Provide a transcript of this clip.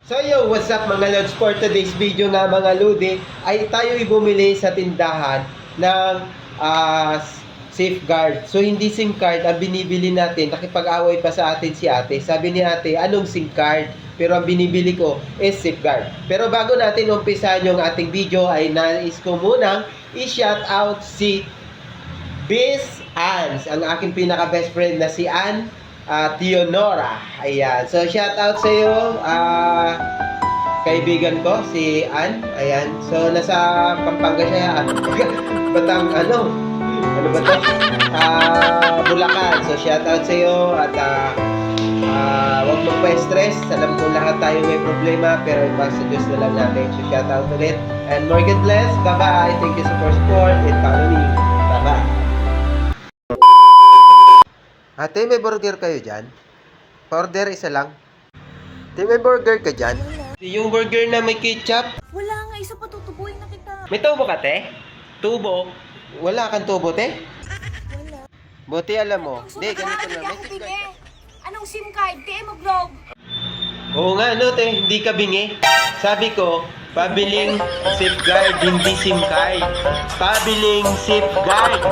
So yo, what's up mga Lods? For today's video nga mga Lodi, ay tayo bumili sa tindahan ng safeguard. So hindi SIM card ang binibili natin. Nakipag-away pa sa atin si ate. Sabi ni ate, anong SIM card? Pero ang binibili ko is safeguard. Pero bago natin umpisahan yung ating video, ay nais ko munang i-shout out si Bis Ans, ang aking pinaka-best friend na si Ann Tionora. Ayan. So, shout out sa iyo, kaibigan ko, si Ann. Ayan. So, nasa Pampanga siya. Batang, ano ba to? Bulacan. So, shout out sa iyo. At, huwag mo pa-stress. Alam ko lahat tayo may problema, pero ipasa Diyos na lang natin. So, shout out ulit. And more God bless. Bye-bye. Thank you for support. And follow me. Bye-bye. Ate, may burger kayo dyan? Pa-order isa lang. Ate, may burger ka dyan? Yung burger na may ketchup? Wala nga, isa pa tutubuin na kita. May tubo ka, te? Tubo? Wala kang tubo, te? Wala. Buti alam mo. Hindi, ganito Hindi lang. ako May bingi. safeguard. Anong SIM card? Di mo vlog. Oo nga, no, te? Hindi ka bingi. Sabi ko, pabiling safeguard, hindi SIM card. Pabiling safeguard.